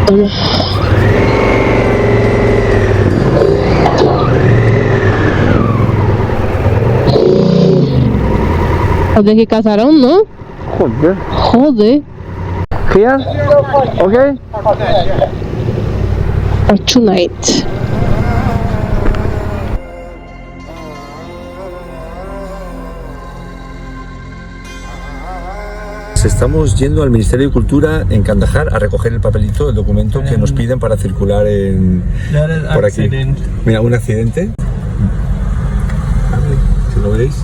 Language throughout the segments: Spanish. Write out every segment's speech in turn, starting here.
Joder, que casarón, ¿no? Joder. Joder. Here? Okay? Fortunate. Estamos yendo al Ministerio de Cultura en Kandahar a recoger el papelito, el documento que nos piden para circular por aquí. Mira, un accidente. Si lo veis.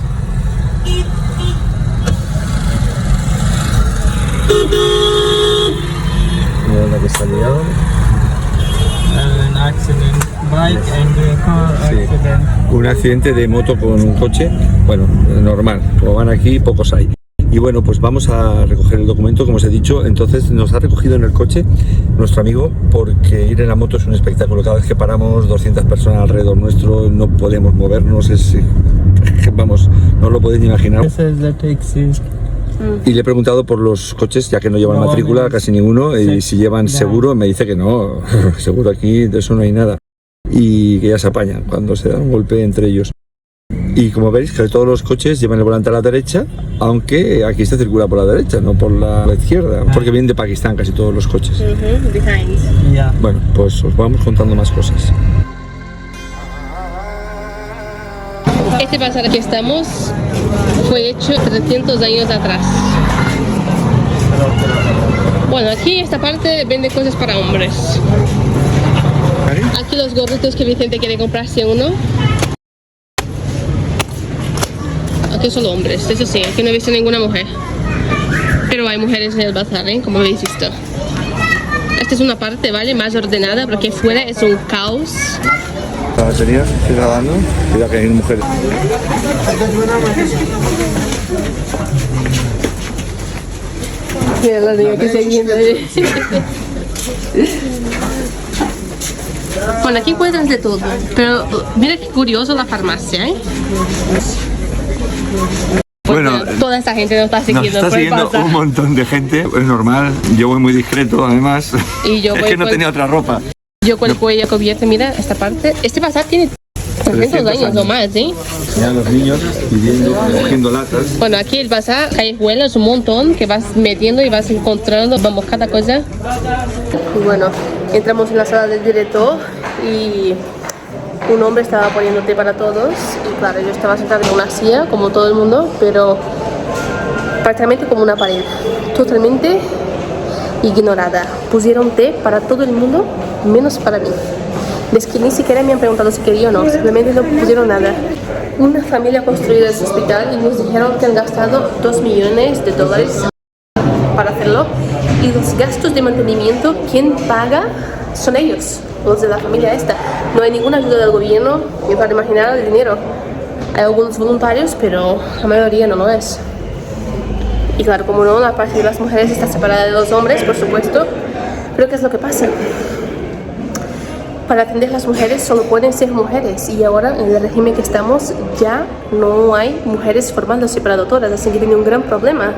Mira la que se ha liado. Un accidente de moto con un coche. Bueno, normal. Como van aquí, pocos hay. Y bueno, pues vamos a recoger el documento, como os he dicho. Entonces nos ha recogido en el coche nuestro amigo, porque ir en la moto es un espectáculo. Cada vez que paramos, 200 personas alrededor nuestro, no podemos movernos, vamos, no lo podéis ni imaginar. Y le he preguntado por los coches, ya que no llevan matrícula casi ninguno, y si llevan seguro. Me dice que no, seguro aquí de eso no hay nada. Y que ya se apañan cuando se da un golpe entre ellos. Y como veis, que todos los coches llevan el volante a la derecha, aunque aquí se circula por la derecha, no por la izquierda, porque vienen de Pakistán casi todos los coches. Bueno, pues os vamos contando más cosas. Este bazar que estamos fue hecho 300 años atrás. Bueno, aquí esta parte vende cosas para hombres. Aquí los gorritos que Vicente quiere comprarse uno. Aquí solo hombres, eso sí, aquí no he visto ninguna mujer. Pero hay mujeres en el bazar, como habéis visto. Esta es una parte, ¿vale? Más ordenada, porque fuera es un caos. La batería que está dando, cuidado que hay mujeres. Mira la niña que se viene. Bueno, aquí encuentras de todo, pero mira qué curioso la farmacia, Bueno, toda esta gente nos está siguiendo. Nos está siguiendo un montón de gente, es normal. Yo voy muy discreto, además. Y yo es voy que no tenía otra ropa. Yo con el cuello cubierto, mira esta parte. Este bazar tiene 300 años o más, Ya los niños pidiendo, cogiendo latas. Bueno, aquí el bazar, callejuelas un montón que vas metiendo y vas encontrando, vamos, cada cosa. Y bueno, entramos en la sala del director y un hombre estaba poniendo té para todos. Y claro, yo estaba sentada en una silla, como todo el mundo, pero prácticamente como una pared, totalmente ignorada. Pusieron té para todo el mundo, menos para mí. Es que ni siquiera me han preguntado si quería o no, simplemente no pusieron nada. Una familia ha construido ese hospital y nos dijeron que han gastado $2 millones para hacerlo. Y los gastos de mantenimiento, ¿quién paga? Son ellos, los de la familia esta. No hay ninguna ayuda del gobierno, ni para imaginar el dinero. Hay algunos voluntarios, pero la mayoría no lo es. Y claro, como no, la parte de las mujeres está separada de los hombres, por supuesto. Pero ¿qué es lo que pasa? Para atender a las mujeres solo pueden ser mujeres, y ahora en el régimen que estamos ya no hay mujeres formándose para doctoras, así que tiene un gran problema.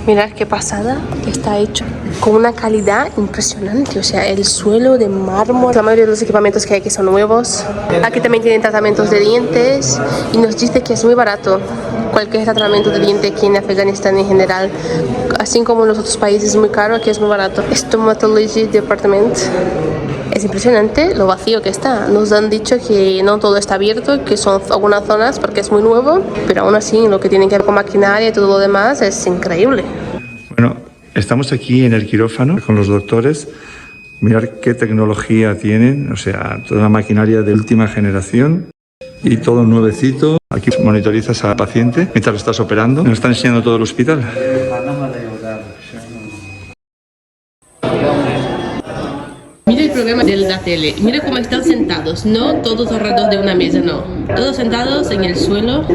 Mirad qué pasada, está hecho con una calidad impresionante, o sea, el suelo de mármol, la mayoría de los equipamientos que hay aquí son nuevos. Aquí también tienen tratamientos de dientes y nos dice que es muy barato cualquier tratamiento de diente aquí en Afganistán en general, así como en los otros países es muy caro, aquí es muy barato. Stomatology Department. Es impresionante lo vacío que está. Nos han dicho que no todo está abierto, que son algunas zonas porque es muy nuevo, pero aún así lo que tiene que ver con maquinaria y todo lo demás es increíble. Bueno, estamos aquí en el quirófano con los doctores. Mirad qué tecnología tienen, o sea, toda la maquinaria de última generación y todo nuevecito. Aquí monitorizas al paciente mientras lo estás operando. Nos están enseñando todo el hospital. Mira el programa de la tele, mira cómo están sentados, no todos alrededor de una mesa, no. Todos sentados en el suelo,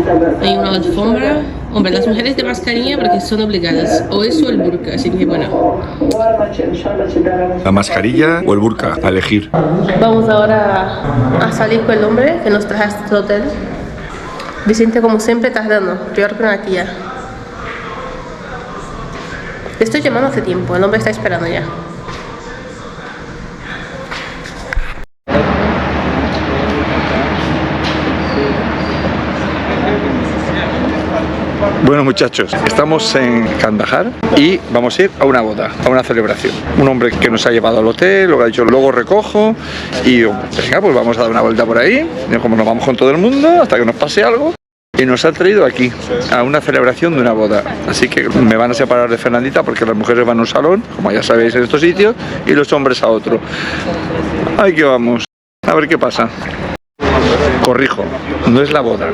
en una alfombra. Hombre, las mujeres de mascarilla porque son obligadas, o eso o el burka, así que bueno. La mascarilla o el burka, a elegir. Vamos ahora a salir con el hombre que nos trajo a este hotel. Vicente, como siempre, tardando, peor que una tía. Le estoy llamando hace tiempo, el hombre está esperando ya. Bueno muchachos, estamos en Kandahar y vamos a ir a una boda, a una celebración. Un hombre que nos ha llevado al hotel, luego ha dicho luego recojo y venga, pues vamos a dar una vuelta por ahí, como nos vamos con todo el mundo hasta que nos pase algo. Y nos ha traído aquí a una celebración de una boda. Así que me van a separar de Fernandita porque las mujeres van a un salón, como ya sabéis en estos sitios, y los hombres a otro. Ahí que vamos, a ver qué pasa. Corrijo, no es la boda,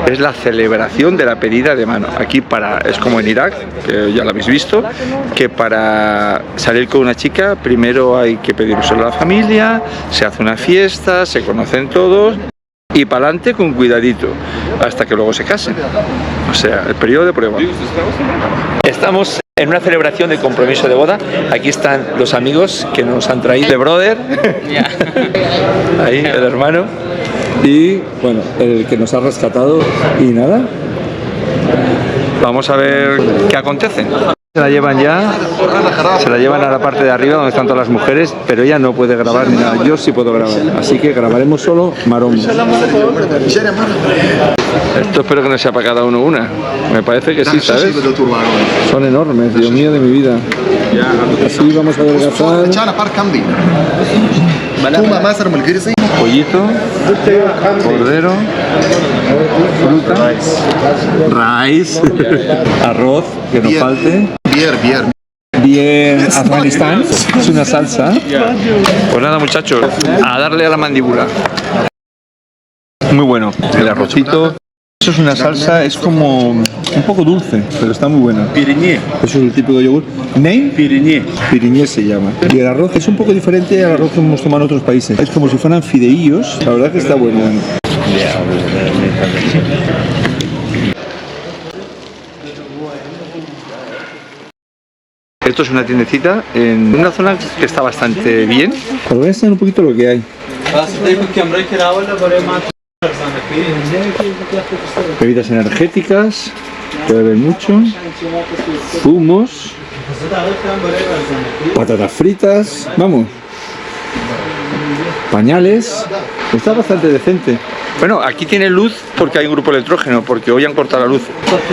es la celebración de la pedida de mano. Aquí es como en Irak, que ya lo habéis visto, que para salir con una chica primero hay que pedírselo a la familia, se hace una fiesta, se conocen todos y para adelante con cuidadito, hasta que luego se casen. O sea, el periodo de prueba. Estamos en una celebración de compromiso de boda. Aquí están los amigos que nos han traído. The brother, ahí el hermano. Y bueno, el que nos ha rescatado. Y nada, vamos a ver qué acontece. Se la llevan ya, se la llevan a la parte de arriba donde están todas las mujeres, pero ella no puede grabar ni nada. Yo sí puedo grabar, así que grabaremos solo maromos. Esto espero que no sea para cada uno una. Me parece que sí, ¿sabes? Son enormes, Dios mío de mi vida. Así vamos a adelgazar. Pollito, cordero, fruta, rice, arroz, que no falte. Bien, Afganistán, es una salsa. Pues nada muchachos, a darle a la mandíbula. Muy bueno, el arrocito. Eso es una salsa, es como un poco dulce, pero está muy buena. Piriñé. Eso es el típico yogur. ¿Name? Piriñé. Piriñé se llama. Y el arroz es un poco diferente al arroz que hemos tomado en otros países. Es como si fueran fideillos. La verdad que está bueno. Esto es una tiendecita en una zona que está bastante bien. Os voy a enseñar un poquito lo que hay. Bebidas energéticas, que beben mucho, zumos, patatas fritas, vamos, pañales, está bastante decente. Bueno, aquí tiene luz porque hay un grupo electrógeno, porque hoy han cortado la luz.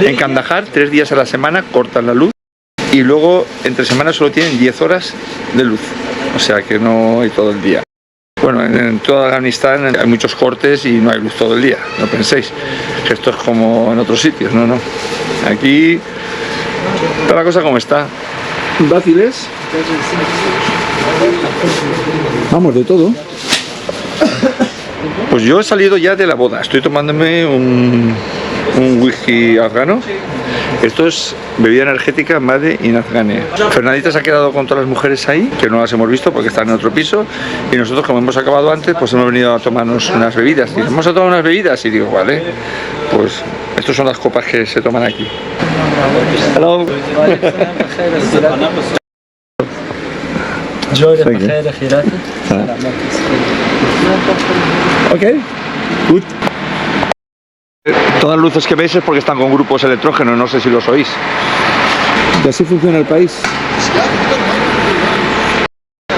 En Kandahar, 3 días a la semana cortan la luz y luego entre semanas solo tienen 10 horas de luz, o sea que no hay todo el día. Bueno, en todo Afganistán hay muchos cortes y no hay luz todo el día, no penséis que esto es como en otros sitios, no. Aquí está la cosa como está. Dátiles. Vamos, de todo. Pues yo he salido ya de la boda, estoy tomándome un whisky afgano. Esto es bebida energética Made in Afghane. Fernandita se ha quedado con todas las mujeres ahí, que no las hemos visto porque están en otro piso, y nosotros, como hemos acabado antes, pues hemos venido a tomarnos unas bebidas. Y vamos a tomar unas bebidas, y digo, vale, pues estas son las copas que se toman aquí. Hello. Ok, good. Todas las luces que veis es porque están con grupos electrógenos, no sé si los oís. ¿Y así funciona el país?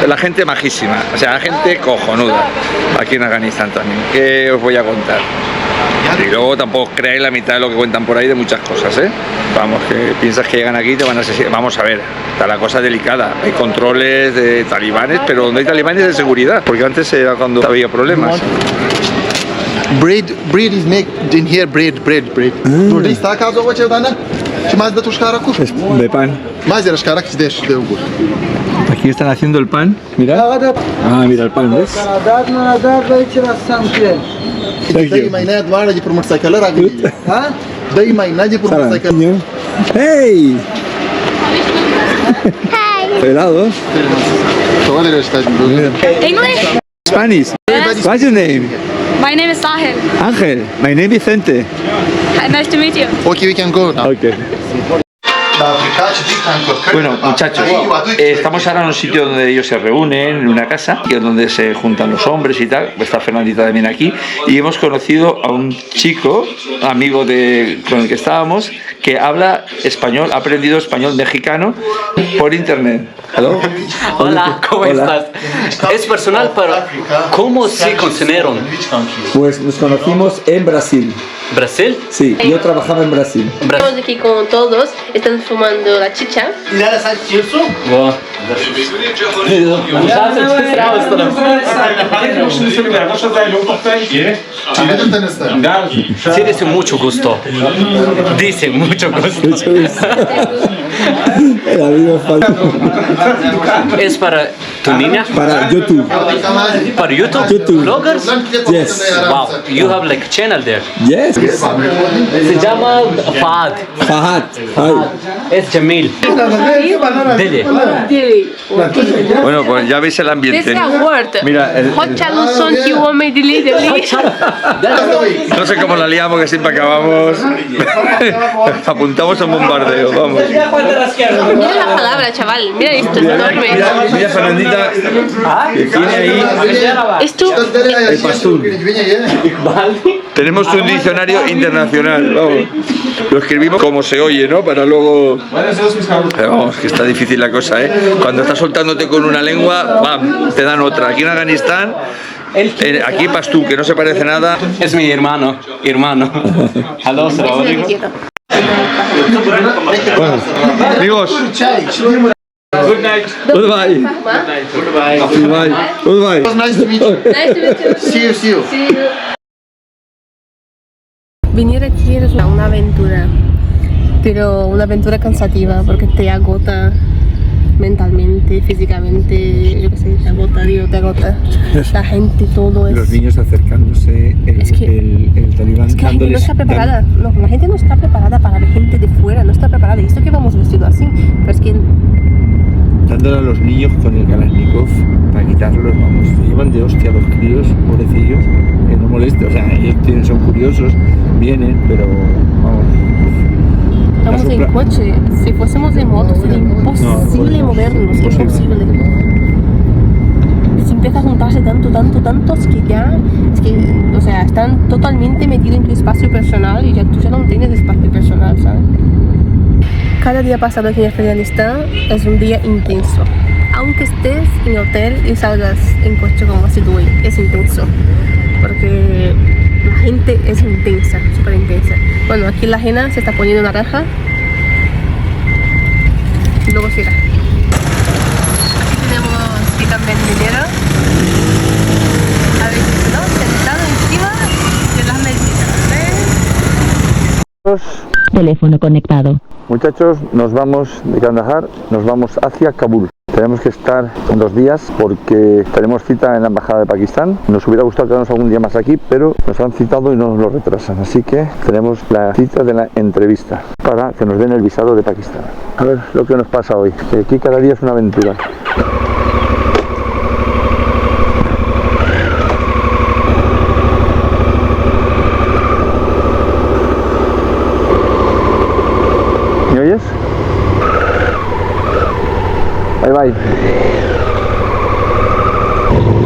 La gente majísima, o sea, la gente cojonuda aquí en Afganistán también. ¿Qué os voy a contar? Y luego tampoco creáis la mitad de lo que cuentan por ahí de muchas cosas, ¿eh? Vamos, que piensas que llegan aquí y te van a asesinar. Vamos a ver, está la cosa delicada. Hay controles de talibanes, pero no hay talibanes de seguridad, porque antes era cuando había problemas. Bread is made in here, bread. Burada está acasă o ce dana? Și mai dă tu șcara cu? De pan. Mai zero șcara că de ugur. Aquí están haciendo el pan, mira. Ah, mira el pan, ¿ves? Dai mai nea doar de pe motorcycle ragli. Ha? Dai mai nea de pe motorcycle. Hey! Helados. English? Spanish. What's your name? My name is Sahil. Ángel. My name is Vicente. Nice to meet you. Okay, we can go now. Okay. Bueno, muchachos, estamos ahora en un sitio donde ellos se reúnen, en una casa, y es donde se juntan los hombres y tal. Está Fernandita también aquí, y hemos conocido a un chico, amigo con el que estábamos, que habla español, ha aprendido español mexicano por internet. Hello. Hola, ¿cómo estás? Es personal, pero ¿cómo se conocieron? Pues nos conocimos en Brasil. ¿Brasil? Sí, yo trabajaba en Brasil. Estamos aquí con todos, están fumando la chicha. Wow. Sí, dice mucho gusto. Dice mucho gusto. El amigo falta. ¿Es para tu niña? Para YouTube. ¿Para YouTube? YouTube. ¿Bloggers? Yes. Wow, you have like a channel there. Yes. Se llama Fahad. Fahad. Hi. Es Jamil. Dile. Bueno, pues ya veis el This ambiente. is a word. Mira, Hot Chaluzon, you want me to delete, please? no sé cómo la liamos, que siempre acabamos. Apuntamos a un bombardeo, vamos. Mira la palabra, chaval. Mira esto, es enorme. Mira Fernandita, que tiene ahí Esto el pastún. Tenemos un diccionario internacional, vamos. Lo escribimos como se oye, ¿no? Para luego... Pero vamos, que está difícil la cosa, ¿eh? Cuando estás soltándote con una lengua, ¡bam!, te dan otra. Aquí en Afganistán, aquí pastún, que no se parece nada. Es mi hermano. Hello, es lo que quiero. Bueno, amigos. Good night. Goodbye. Goodbye. Goodbye. It was nice to meet you. Nice to meet you. See you. Venir aquí es una aventura, pero una aventura cansativa porque te agota mentalmente, físicamente, yo qué sé, te agota. La gente, todo es... Los niños acercándose, el talibán Es que la gente no está preparada, la gente no está preparada para ver gente de fuera, no está preparada. Y esto que vamos vestido así, pero es que... dándole a los niños con el Kalashnikov para quitarlos, vamos, se llevan de hostia a los críos, pobrecillos, que no moleste, o sea, ellos son curiosos, vienen, pero vamos. Estamos en coche, si fuésemos de moto sería imposible movernos, imposible. Se empieza a juntarse tanto, es que, o sea, están totalmente metidos en tu espacio personal y tú ya no tienes espacio personal, ¿sabes? Cada día pasado aquí en Afganistán es un día intenso. Aunque estés en hotel y salgas en coche como así hoy, es intenso. Porque la gente es intensa, súper intensa. Bueno, aquí la ajena se está poniendo naranja. Y luego siga. Aquí tenemos que también dinero. A ver, ¿no? Sentado encima de las mesitas. Teléfono conectado. Muchachos, nos vamos de Kandahar, nos vamos hacia Kabul. Tenemos que estar 2 días porque tenemos cita en la embajada de Pakistán. Nos hubiera gustado quedarnos algún día más aquí, pero nos han citado y nos lo retrasan. Así que tenemos la cita de la entrevista para que nos den el visado de Pakistán. A ver lo que nos pasa hoy, que aquí cada día es una aventura. ¿Me oyes? Bye bye.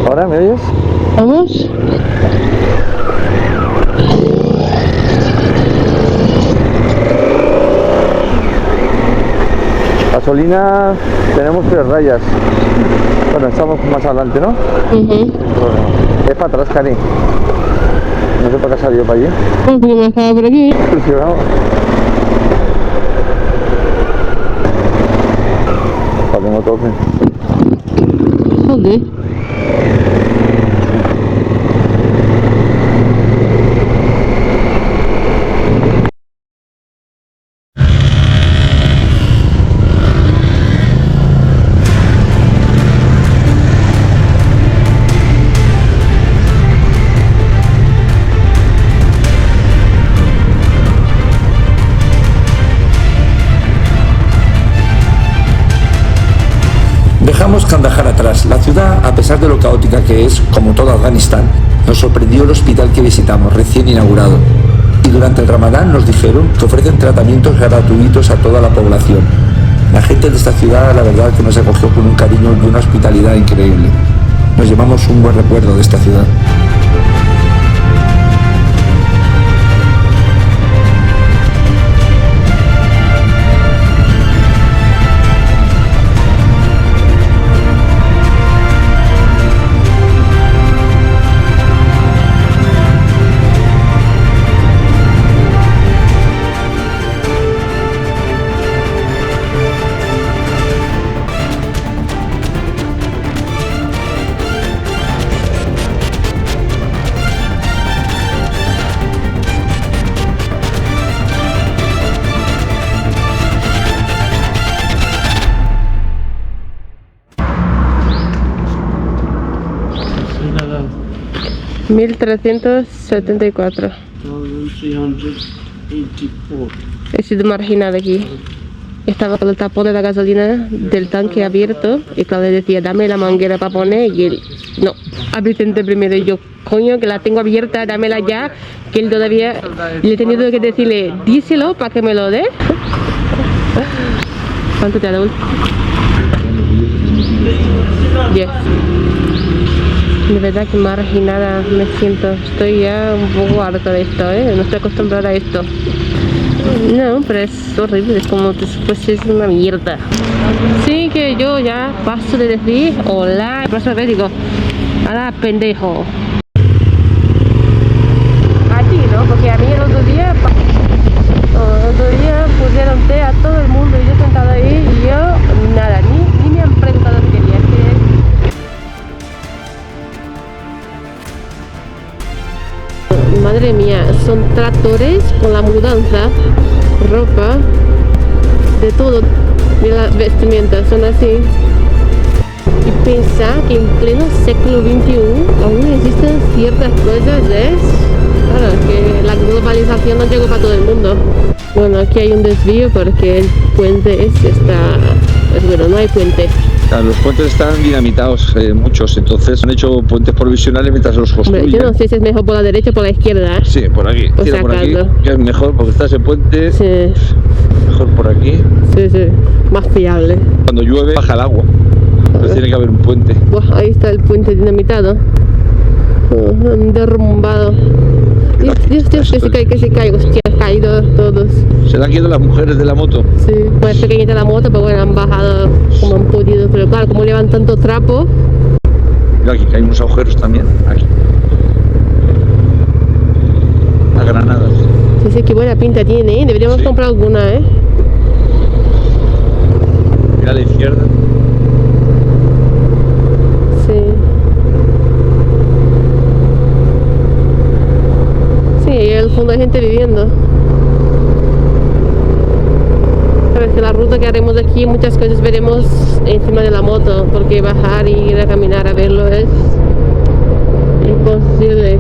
¿Ahora me oyes? Vamos. Gasolina, tenemos 3 rayas. Bueno, estamos más adelante, ¿no? Es para atrás, Cari. No sé por qué ha salido para allí. Porque me estaba por aquí. Sí, vamos. Tengo toque. Joder. Dejamos Kandahar atrás. La ciudad, a pesar de lo caótica que es, como todo Afganistán, nos sorprendió el hospital que visitamos, recién inaugurado. Y durante el Ramadán nos dijeron que ofrecen tratamientos gratuitos a toda la población. La gente de esta ciudad, la verdad, que nos acogió con un cariño y una hospitalidad increíble. Nos llevamos un buen recuerdo de esta ciudad. 1374. He sido marginal aquí. Estaba con el tapón de la gasolina del tanque abierto y claro, le decía, dame la manguera para poner y él, no, abrite primero. Y yo, coño, que la tengo abierta, dámela ya, que él todavía, le he tenido que decirle, díselo para que me lo dé. ¿Cuánto te ha dado? 10. De verdad que marginada me siento, estoy ya un poco harta de esto, no estoy acostumbrada a esto. No, pero es horrible, es como pues es una mierda. Sí que yo ya paso de decir hola, la próxima vez digo, hola pendejo. Aquí, ¿no? Porque a mí el otro día pusieron té a todo el mundo y yo sentada ahí y yo nada, ni me han preguntado qué quería. Madre mía, son tractores con la mudanza, ropa, de todo. Mira las vestimentas, son así. Y pensar que en pleno siglo XXI aún existen ciertas cosas, claro, que la globalización no llegó para todo el mundo. Bueno, aquí hay un desvío porque el puente bueno, no hay puente. Claro, los puentes están dinamitados, muchos, entonces han hecho puentes provisionales mientras los construyen. Hombre, yo no sé si es mejor por la derecha o por la izquierda. Sí, por aquí, tira por aquí, que es mejor porque está ese puente, sí. Mejor por aquí. Sí, más fiable. Cuando llueve baja el agua, entonces tiene que haber un puente. Buah, ahí está el puente dinamitado. Han derrumbado. Dios, que se cae, hostia, han caído todos. ¿Se le han quedado las mujeres de la moto? Sí, pues pequeñita la moto, pero bueno, han bajado como han podido. Pero claro, como llevan tanto trapo. Mira aquí que hay unos agujeros también, aquí. A granadas. Sí, qué buena pinta tiene, deberíamos comprar alguna, Mira a la izquierda. Sí, y en el fondo hay gente viviendo. Sabes que la ruta que haremos aquí, muchas cosas veremos encima de la moto, porque bajar y ir a caminar a verlo es imposible.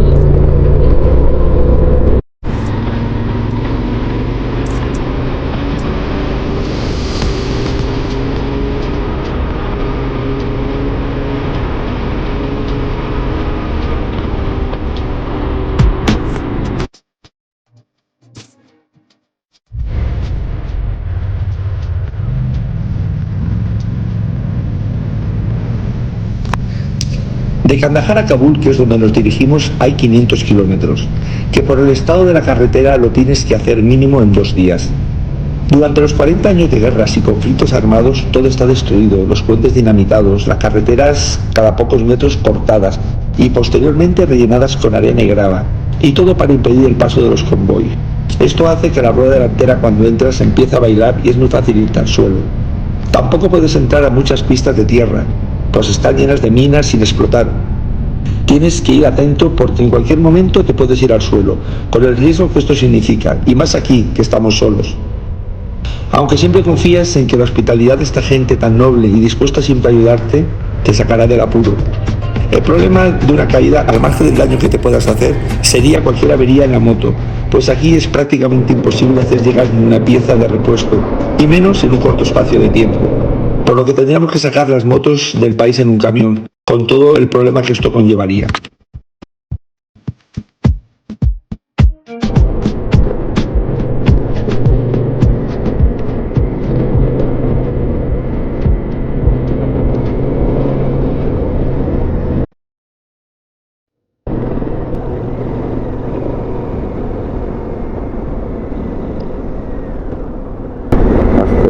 De Kandahar a Kabul, que es donde nos dirigimos, hay 500 kilómetros, que por el estado de la carretera lo tienes que hacer mínimo en 2 días. Durante los 40 años de guerras y conflictos armados, todo está destruido, los puentes dinamitados, las carreteras cada pocos metros cortadas y posteriormente rellenadas con arena y grava, y todo para impedir el paso de los convoyes. Esto hace que la rueda delantera cuando entras empiece a bailar y es muy fácil irte al suelo. Tampoco puedes entrar a muchas pistas de tierra, pues están llenas de minas sin explotar. Tienes que ir atento porque en cualquier momento te puedes ir al suelo, con el riesgo que esto significa, y más aquí, que estamos solos. Aunque siempre confías en que la hospitalidad de esta gente tan noble y dispuesta siempre a ayudarte, te sacará del apuro. El problema de una caída, al margen del daño que te puedas hacer, sería cualquier avería en la moto, pues aquí es prácticamente imposible hacer llegar una pieza de repuesto, y menos en un corto espacio de tiempo. Por lo que tendríamos que sacar las motos del país en un camión, con todo el problema que esto conllevaría.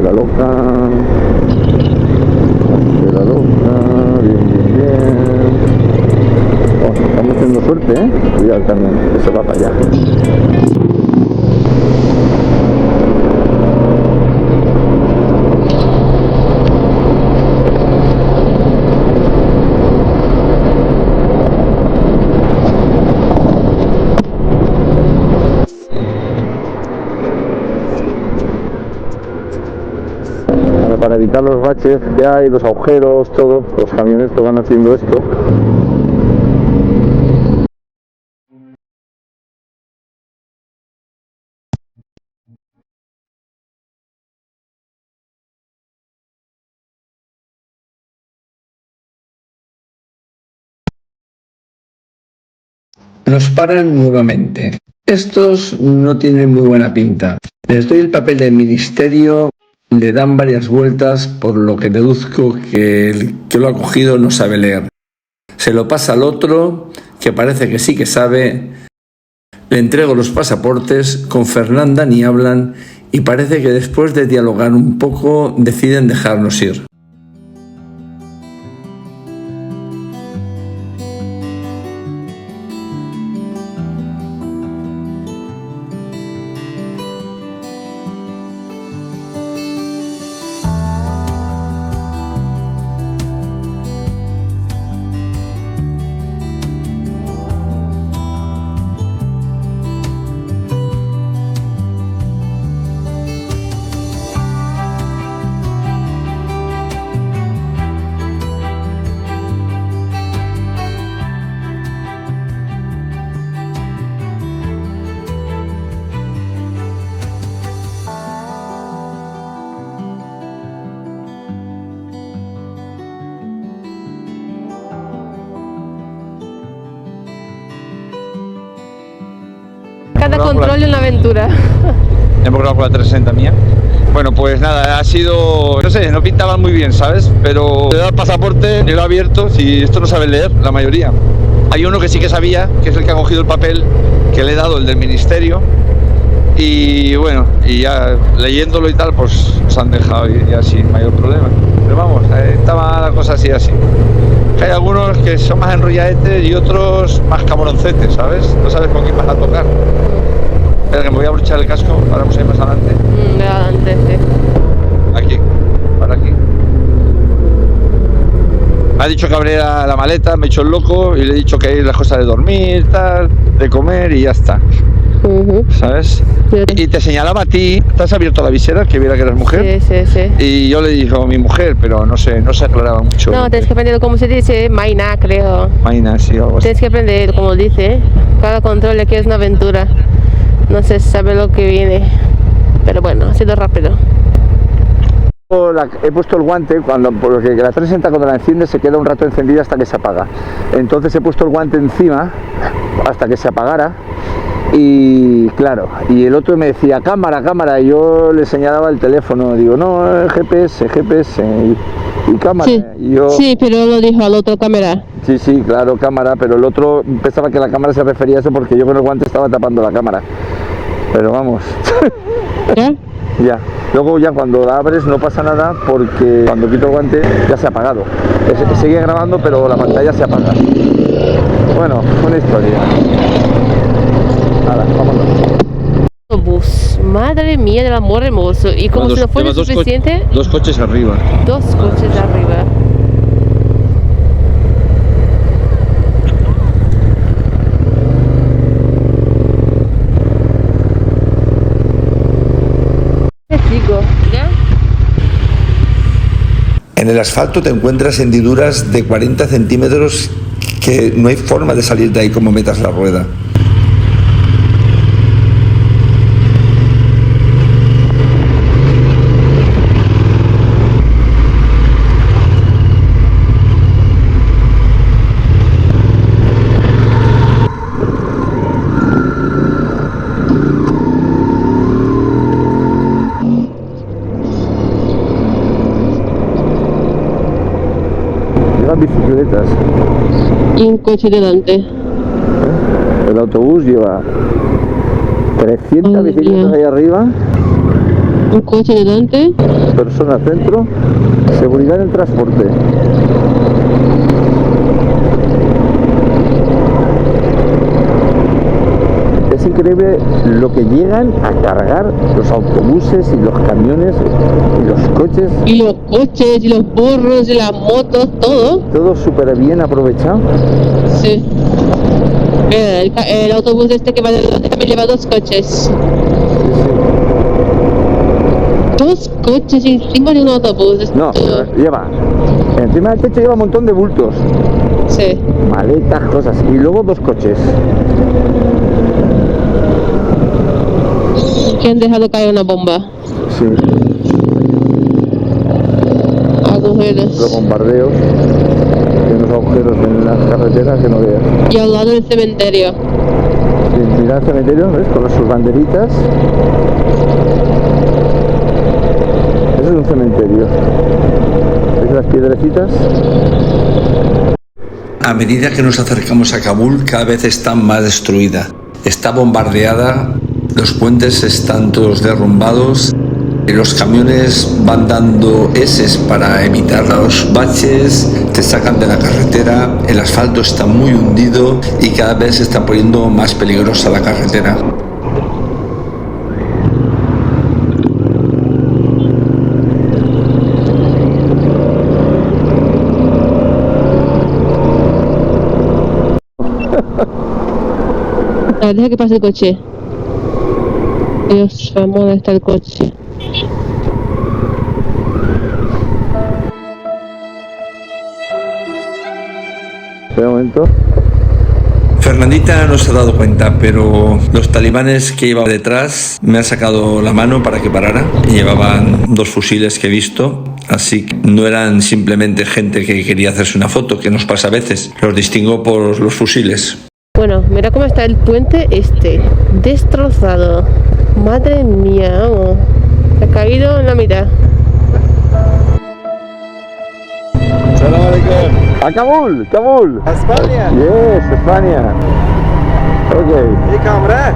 La loca, bien. Oh, estamos teniendo suerte, Cuidado, Carmen, que se va para allá. Para evitar los baches que hay, los agujeros, todo, los camiones que van haciendo esto. Nos paran nuevamente. Estos no tienen muy buena pinta. Les doy el papel del ministerio, le dan varias vueltas, por lo que deduzco que el que lo ha cogido no sabe leer. Se lo pasa al otro, que parece que sí que sabe. Le entrego los pasaportes, con Fernanda ni hablan y parece que después de dialogar un poco deciden dejarnos ir. Cada control en la aventura. Hemos grabado con la 360 mía. Bueno, pues nada, ha sido, no sé, no pintaban muy bien, ¿sabes? Pero te da el pasaporte, yo lo he abierto, si esto no sabe leer, la mayoría. Hay uno que sí que sabía, que es el que ha cogido el papel que le he dado, el del ministerio. Y bueno, y ya leyéndolo y tal, pues se han dejado y ya sin mayor problema. Pero vamos, estaba la cosa así. Hay algunos que son más enrolladetes y otros más cabroncetes, ¿sabes? No sabes con quién vas a tocar. Espera que me voy a abrochar el casco, ahora vamos a ir más adelante. Adelante, sí. Aquí, para aquí. Me ha dicho que abriera la maleta, me he hecho el loco y le he dicho que hay las cosas de dormir, tal, de comer y ya está. ¿Sabes? Y te señalaba a ti, ¿te has abierto la visera que viera que eres mujer? Sí. Y yo le dije a mi mujer, pero no sé, no se aclaraba mucho. No, tienes que aprender cómo se dice, Maina, creo. Maina, sí, algo así. Tienes que aprender cómo dice. Cada control aquí es una aventura. No se sabe lo que viene. Pero bueno, ha sido rápido. He puesto el guante porque la 360 cuando la enciende se queda un rato encendida hasta que se apaga. Entonces he puesto el guante encima hasta que se apagara. Y claro, y el otro me decía cámara, y yo le señalaba el teléfono, digo no, GPS y cámara. Sí, y yo, sí, pero lo dijo al otro cámara. Sí, claro, cámara, pero el otro pensaba que la cámara se refería a eso porque yo con el guante estaba tapando la cámara. Pero vamos. ¿Ya? Ya. Luego ya cuando la abres no pasa nada porque cuando quito el guante ya se ha apagado. Sigue grabando pero la pantalla se apaga. Bueno, una historia. Nada, vámonos. Bus. Madre mía del amor hermoso. Y como si no fuera suficiente, dos coches arriba. dos coches arriba. ¿Qué digo? ¿Ya? En el asfalto te encuentras hendiduras de 40 centímetros que no hay forma de salir de ahí como metas la rueda. Bicicletas. Y un coche delante. El autobús lleva 300 bicicletas ahí arriba, Un coche delante. personas dentro, seguridad en el transporte. Es increíble lo que llegan a cargar los autobuses y los camiones y los coches. Y los coches, y los burros, y las motos, todo. Todo súper bien aprovechado. Sí. El autobús este que va delante también lleva dos coches. Dos coches encima de un autobús. No, lleva. Encima del techo lleva un montón de bultos. Sí. Maletas, cosas. Y luego dos coches. Que han dejado caer una bomba. Sí. Los Agujeros. bombardeos. unos agujeros en las carreteras que no veas. Y al lado del cementerio. Y mira el cementerio, ¿ves? Con sus banderitas. Eso es un cementerio. ¿Ves las piedrecitas? A medida que nos acercamos a Kabul, cada vez está más destruida. Está bombardeada, los puentes están todos derrumbados, los camiones van dando eses para evitar los baches, te sacan de la carretera, el asfalto está muy hundido y cada vez se está poniendo más peligrosa la carretera. Deja que pase el coche. Dios, vamos, ¿dónde está el coche? Espera un momento. Fernandita no se ha dado cuenta, pero los talibanes que llevaba detrás me han sacado la mano para que parara. Llevaban 2 fusiles que he visto, así que no eran simplemente gente que quería hacerse una foto, que nos pasa a veces. Los distingo por los fusiles. Bueno, mira cómo está el puente este, destrozado. Madre mía, vamos. Se ha caído en la mitad. A Kabul, Kabul. España. Yes, España. Okay. ¿Y cámara?